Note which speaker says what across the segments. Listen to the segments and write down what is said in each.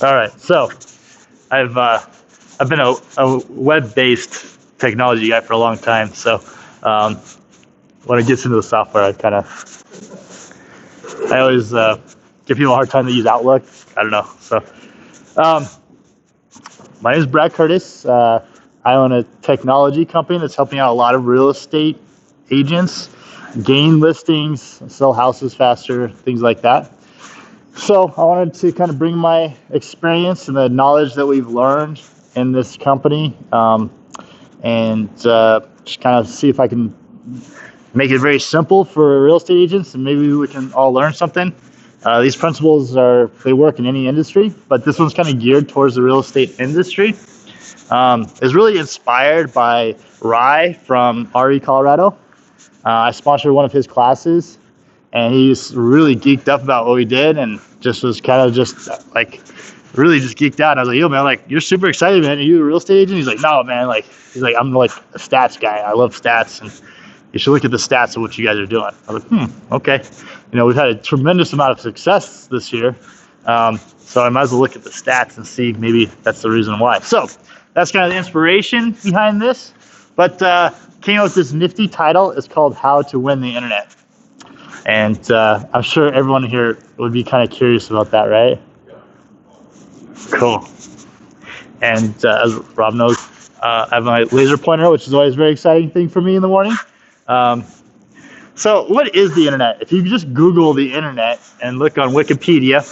Speaker 1: All right, so I've been a web-based technology guy for a long time. So when it gets into the software, I always give people a hard time to use Outlook. I don't know. So um, my name is Brad Curtis. I own a technology company that's helping out a lot of real estate agents gain listings, sell houses faster, things like that. So I wanted to kind of bring my experience and the knowledge that we've learned in this company, and just kind of see if I can make it very simple for real estate agents, and maybe we can all learn something. These principles they work in any industry, but this one's kind of geared towards the real estate industry. It's really inspired by Rye from RE Colorado. I sponsored one of his classes, and he's really geeked up about what we did, and just was kind of just like really just geeked out. And I was like, yo, man, like, you're super excited, man. Are you a real estate agent? He's like, no, man. Like, he's like, I'm like a stats guy. I love stats, and you should look at the stats of what you guys are doing. I was like, okay. You know, we've had a tremendous amount of success this year, so I might as well look at the stats and see maybe that's the reason why. So that's kind of the inspiration behind this, but came up with this nifty title. It's called How to Win the Internet. And I'm sure everyone here would be kind of curious about that, right? Cool. And as Rob knows, I have my laser pointer, which is always a very exciting thing for me in the morning. So what is the internet? If you just Google the internet and look on Wikipedia,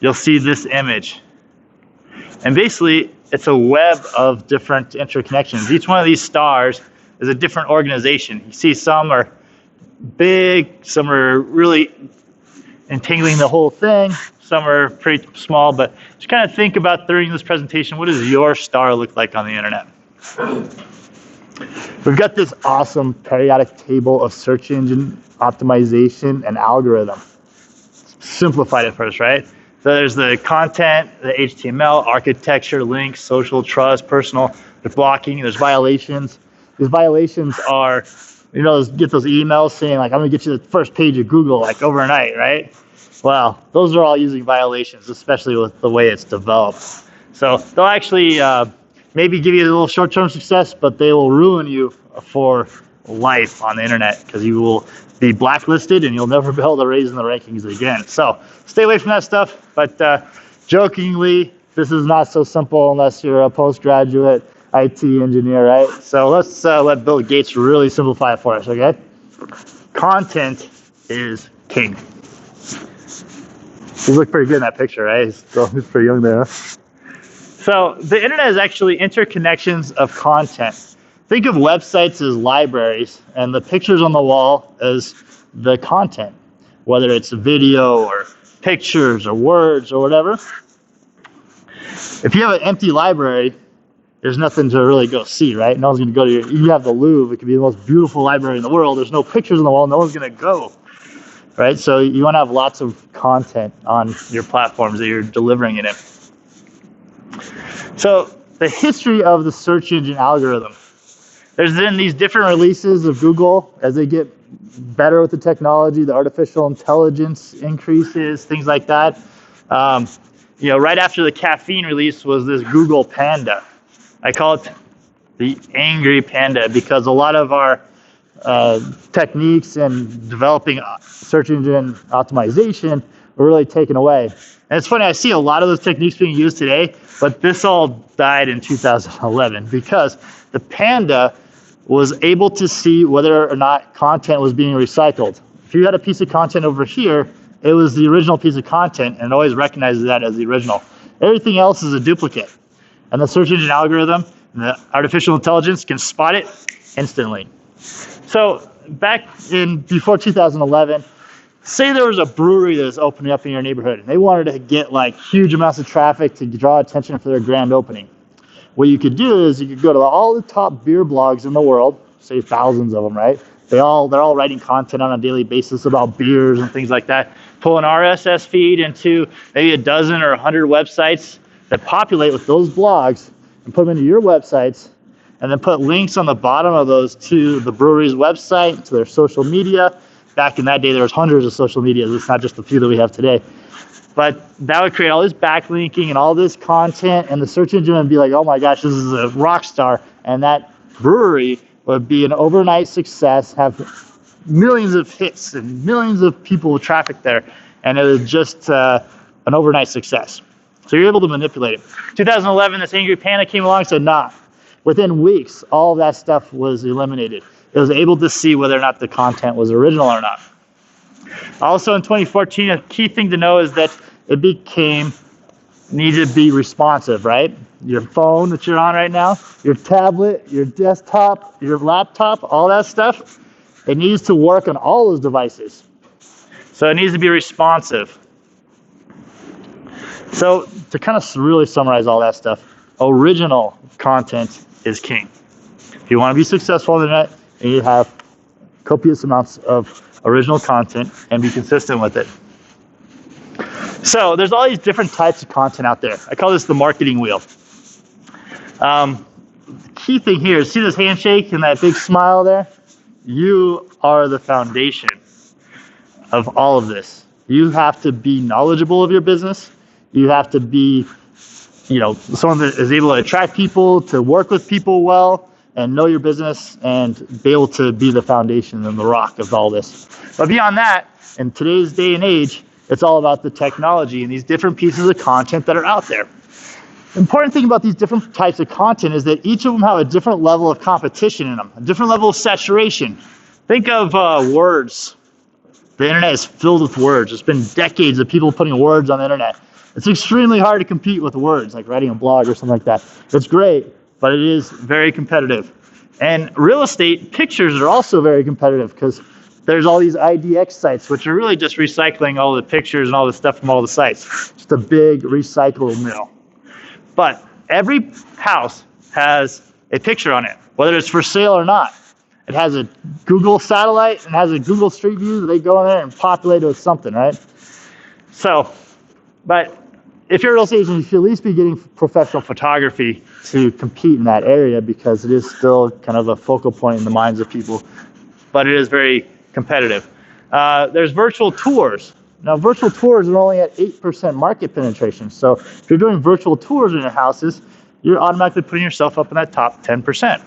Speaker 1: you'll see this image. And basically, it's a web of different interconnections. Each one of these stars is a different organization. You see some are big, some are really entangling the whole thing, some are pretty small, but just kind of think about during this presentation, what does your star look like on the internet? We've got this awesome periodic table of search engine optimization and algorithm. Simplified it first, right? So there's the content, the HTML, architecture, links, social, trust, personal, there's blocking, there's violations. These violations are, you know, get those emails saying like, I'm gonna get you the first page of Google like overnight, right? Well, those are all using violations, especially with the way it's developed. So they'll actually maybe give you a little short-term success, but they will ruin you for life on the internet because you will be blacklisted and you'll never be able to raise in the rankings again. So stay away from that stuff. But jokingly, this is not so simple unless you're a postgraduate IT engineer, right? So let's let Bill Gates really simplify it for us, okay? Content is king. You look pretty good in that picture, right? He's pretty young there. Huh? So the internet is actually interconnections of content. Think of websites as libraries, and the pictures on the wall as the content, whether it's video or pictures or words or whatever. If you have an empty library, there's nothing to really go see, right? No one's going to go to you have the Louvre. It could be the most beautiful library in the world. There's no pictures on the wall. No one's going to go, right? So you want to have lots of content on your platforms that you're delivering it in. So the history of the search engine algorithm. There's been these different releases of Google as they get better with the technology, the artificial intelligence increases, things like that. You know, right after the caffeine release was this Google Panda. I call it the angry panda because a lot of our techniques in developing search engine optimization were really taken away. And it's funny, I see a lot of those techniques being used today, but this all died in 2011 because the Panda was able to see whether or not content was being recycled. If you had a piece of content over here, it was the original piece of content and it always recognizes that as the original. Everything else is a duplicate. And the search engine algorithm and the artificial intelligence can spot it instantly. So back before 2011, say there was a brewery that was opening up in your neighborhood and they wanted to get like huge amounts of traffic to draw attention for their grand opening. What you could do is you could go to all the top beer blogs in the world, say thousands of them, right? They're all writing content on a daily basis about beers and things like that. Pull an RSS feed into maybe a dozen or 100 websites that populate with those blogs and put them into your websites, and then put links on the bottom of those to the brewery's website, to their social media. Back in that day, there was hundreds of social medias. It's not just the few that we have today. But that would create all this backlinking and all this content, and the search engine would be like, oh my gosh, this is a rock star. And that brewery would be an overnight success, have millions of hits and millions of people with traffic there. And it was just an overnight success. So you're able to manipulate it. 2011, this Angry Panda came along and said, nah. Within weeks, all of that stuff was eliminated. It was able to see whether or not the content was original or not. Also in 2014, a key thing to know is that it needed to be responsive, right? Your phone that you're on right now, your tablet, your desktop, your laptop, all that stuff, it needs to work on all those devices. So it needs to be responsive. So to kind of really summarize all that stuff, original content is king. If you want to be successful on the internet, you need to have copious amounts of original content and be consistent with it. So there's all these different types of content out there. I call this the marketing wheel. The key thing here is, see this handshake and that big smile there? You are the foundation of all of this. You have to be knowledgeable of your business. You have to be, someone that is able to attract people, to work with people well, and know your business, and be able to be the foundation and the rock of all this. But beyond that, in today's day and age, it's all about the technology and these different pieces of content that are out there. The important thing about these different types of content is that each of them have a different level of competition in them, a different level of saturation. Think of words. The internet is filled with words. It's been decades of people putting words on the internet. It's extremely hard to compete with words, like writing a blog or something like that. It's great, but it is very competitive. And real estate pictures are also very competitive, because there's all these IDX sites, which are really just recycling all the pictures and all the stuff from all the sites. Just a big recycle mill. But every house has a picture on it, whether it's for sale or not. It has a Google satellite and has a Google Street View. They go in there and populate it with something, right? So, but if you're a real estate agent, you should at least be getting professional photography to compete in that area, because it is still kind of a focal point in the minds of people, but it is very competitive. There's virtual tours. Now, virtual tours are only at 8% market penetration. So if you're doing virtual tours in your houses, you're automatically putting yourself up in that top 10%.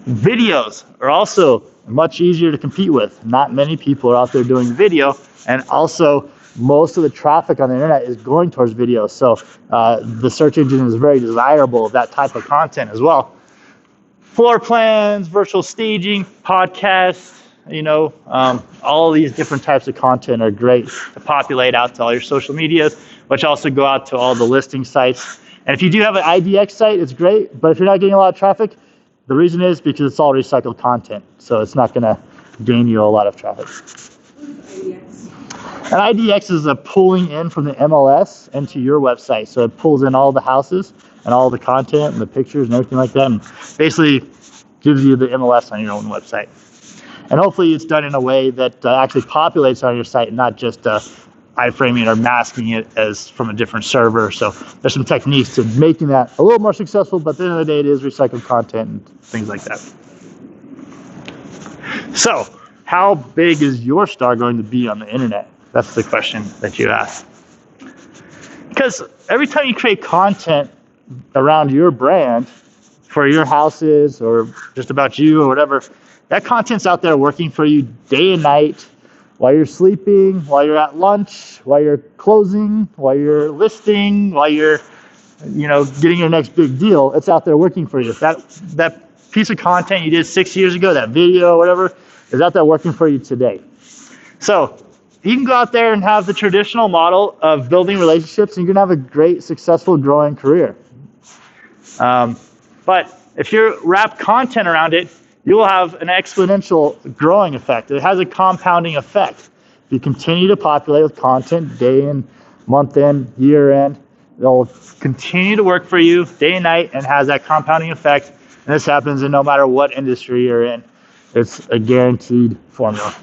Speaker 1: Videos are also much easier to compete with. Not many people are out there doing video, and also most of the traffic on the internet is going towards video. So the search engine is very desirable of that type of content as well. Floor plans, virtual staging, podcasts, all these different types of content are great to populate out to all your social medias, which also go out to all the listing sites. And if you do have an IDX site, it's great. But if you're not getting a lot of traffic, the reason is because it's all recycled content. So it's not going to gain you a lot of traffic. And IDX is a pulling in from the MLS into your website. So it pulls in all the houses and all the content and the pictures and everything like that, and basically gives you the MLS on your own website. And hopefully it's done in a way that actually populates on your site, and not just iframing or masking it as from a different server. So there's some techniques to making that a little more successful, but at the end of the day, it is recycled content and things like that. So how big is your star going to be on the internet? That's the question that you ask. Because every time you create content around your brand for your houses or just about you or whatever, that content's out there working for you day and night, while you're sleeping, while you're at lunch, while you're closing, while you're listing, while you're, getting your next big deal. It's out there working for you. That piece of content you did 6 years ago, that video, whatever, is out there working for you today. So you can go out there and have the traditional model of building relationships, and you're going to have a great, successful, growing career. But if you wrap content around it, you will have an exponential growing effect. It has a compounding effect. If you continue to populate with content day in, month in, year in, it'll continue to work for you day and night, and has that compounding effect. And this happens in no matter what industry you're in. It's a guaranteed formula.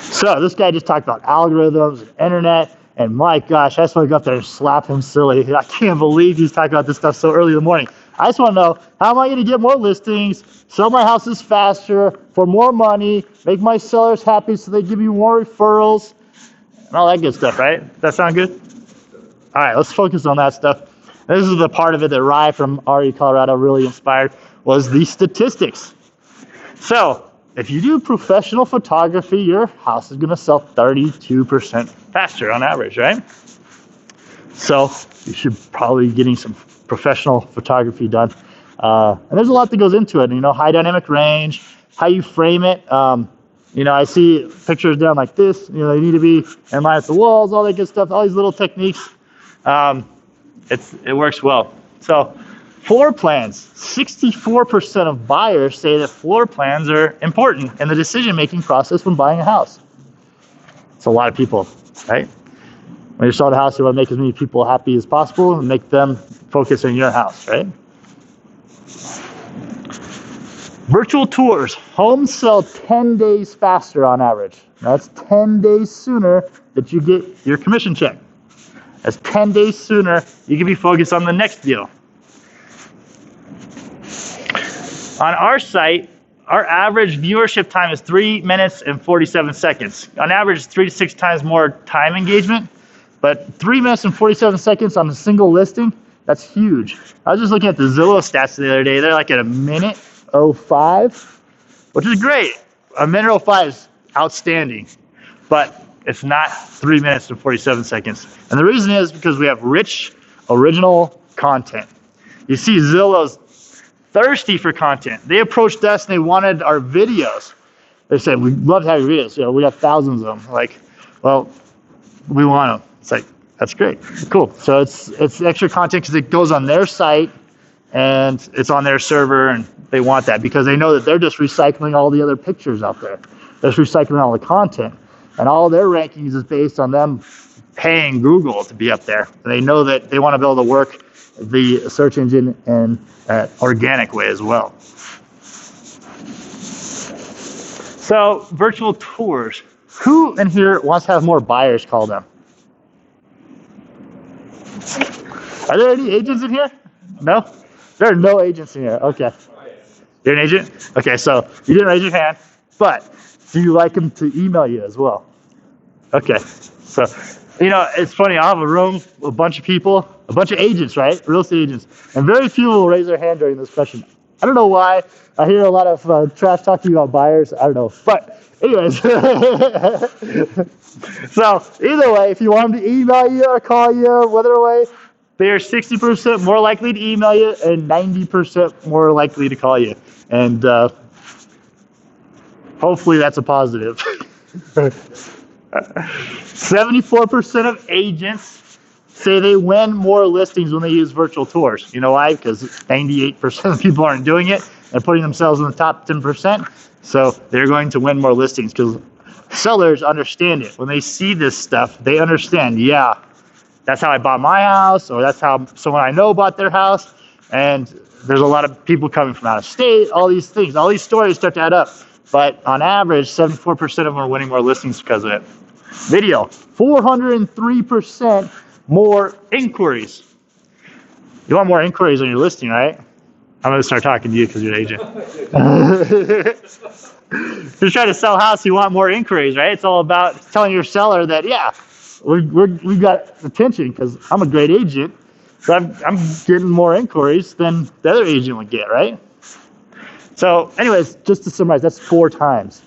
Speaker 1: So this guy just talked about algorithms and internet, and my gosh, I just want to go up there and slap him silly. I can't believe he's talking about this stuff so early in the morning. I just want to know, how am I going to get more listings, sell my houses faster, for more money, make my sellers happy so they give me more referrals, and all that good stuff, right? Does that sound good? All right, let's focus on that stuff. This is the part of it that Rye from RE Colorado really inspired, was the statistics. So if you do professional photography, your house is going to sell 32% faster on average, right? So you should probably be getting some professional photography done. And there's a lot that goes into it, high dynamic range, how you frame it. I see pictures down like this, they need to be in line with the walls, all that good stuff, all these little techniques. It works well. So floor plans, 64% of buyers say that floor plans are important in the decision-making process when buying a house. It's a lot of people, right? When you're selling a house, you want to make as many people happy as possible and make them focus on your house, right? Virtual tours. Homes sell 10 days faster on average. That's 10 days sooner that you get your commission check. That's 10 days sooner you can be focused on the next deal. On our site, our average viewership time is 3 minutes and 47 seconds. On average, it's 3 to 6 times more time engagement. But 3 minutes and 47 seconds on a single listing, that's huge. I was just looking at the Zillow stats the other day. They're like at 1:05, which is great. 1:05 is outstanding, but it's not 3 minutes and 47 seconds. And the reason is because we have rich, original content. You see, Zillow's thirsty for content. They approached us and they wanted our videos. They said, we'd love to have your videos. We got thousands of them. Like, well, we want them. It's like, that's great, cool. So it's extra content because it goes on their site and it's on their server, and they want that because they know that they're just recycling all the other pictures out there. They're just recycling all the content, and all their rankings is based on them paying Google to be up there. And they know that they want to be able to work the search engine in an organic way as well. So virtual tours. Who in here wants to have more buyers call them? Are there any agents in here? No? There are no agents in here. Okay. You're an agent? Okay, so you didn't raise your hand, but do you like them to email you as well? Okay. So, it's funny. I'll have a room, a bunch of people, a bunch of agents, right? Real estate agents. And very few will raise their hand during this question. I don't know why. I hear a lot of trash talking about buyers. I don't know. But anyways. So either way, if you want them to email you or call you, whether way, they are 60% more likely to email you and 90% more likely to call you. And hopefully that's a positive. 74% of agents say they win more listings when they use virtual tours. You know why? Because 98% of people aren't doing it and putting themselves in the top 10%. So they're going to win more listings because sellers understand it. When they see this stuff, they understand, yeah, that's how I bought my house, or that's how someone I know bought their house. And there's a lot of people coming from out of state, all these things, all these stories start to add up. But on average, 74% of them are winning more listings because of it. Video, 403% more inquiries. You want more inquiries on your listing, right? I'm going to start talking to you because you're an agent. If you're trying to sell a house, you want more inquiries, right? It's all about telling your seller that, yeah, we've got attention because I'm a great agent. So I'm getting more inquiries than the other agent would get, right? So anyways, just to summarize, that's 4 times.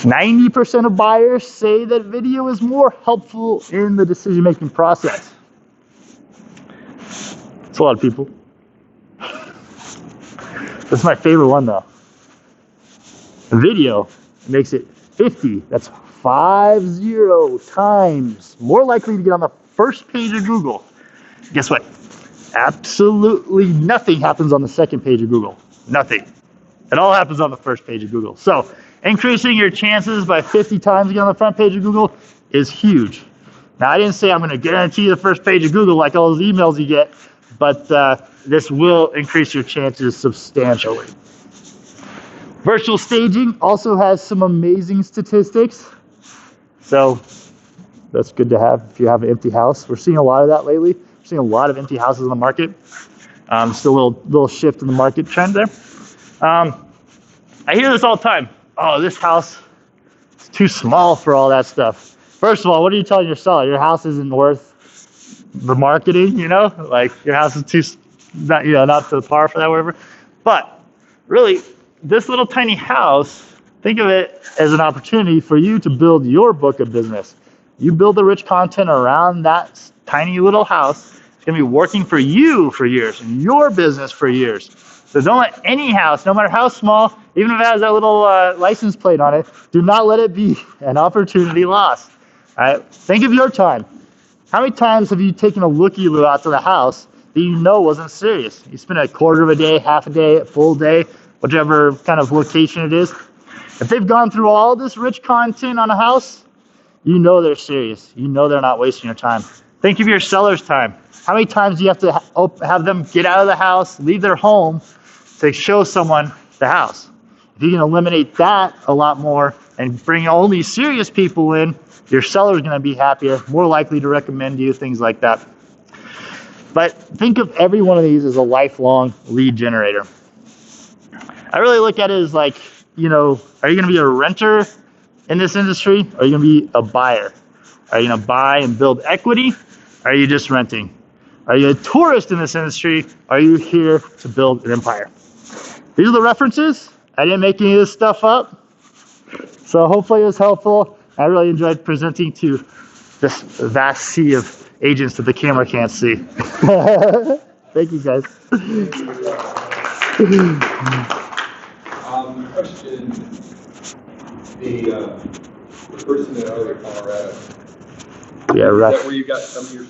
Speaker 1: 90% of buyers say that video is more helpful in the decision-making process. It's a lot of people. This is my favorite one, though. Video makes it 50. That's 50 times more likely to get on the first page of Google. Guess what? Absolutely nothing happens on the second page of Google. Nothing. It all happens on the first page of Google. So increasing your chances by 50 times to get on the front page of Google is huge. Now, I didn't say I'm going to guarantee the first page of Google like all those emails you get, but this will increase your chances substantially. Virtual staging also has some amazing statistics. So that's good to have if you have an empty house. We're seeing a lot of that lately. We're seeing a lot of empty houses in the market. Still a little shift in the market trend there. I hear this all the time. Oh, this house is too small for all that stuff. First of all, what are you telling your seller? Your house isn't worth the marketing, like your house is too, not, not to par for that, whatever. But really, this little tiny house, think of it as an opportunity for you to build your book of business. You build the rich content around that tiny little house. It's going to be working for you for years and your business for years. So don't let any house, no matter how small, even if it has that little license plate on it, do not let it be an opportunity lost. All right? Think of your time. How many times have you taken a looky-loo out to the house that you know wasn't serious? You spent a quarter of a day, half a day, a full day, whichever kind of location it is. If they've gone through all this rich content on a house, you know they're serious. You know they're not wasting your time. Think of your seller's time. How many times do you have to have them get out of the house, leave their home to show someone the house? If you can eliminate that a lot more and bring only serious people in, your seller's going to be happier, more likely to recommend you, things like that. But think of every one of these as a lifelong lead generator. I really look at it as like, are you going to be a renter in this industry? Or are you going to be a buyer? Are you going to buy and build equity? Or are you just renting? Are you a tourist in this industry? Or are you here to build an empire? These are the references. I didn't make any of this stuff up. So hopefully it was helpful. I really enjoyed presenting to this vast sea of agents that the camera can't see. Thank you, guys.
Speaker 2: Question: the person in Colorado.
Speaker 1: Yeah, right.
Speaker 2: Is that where you got some of your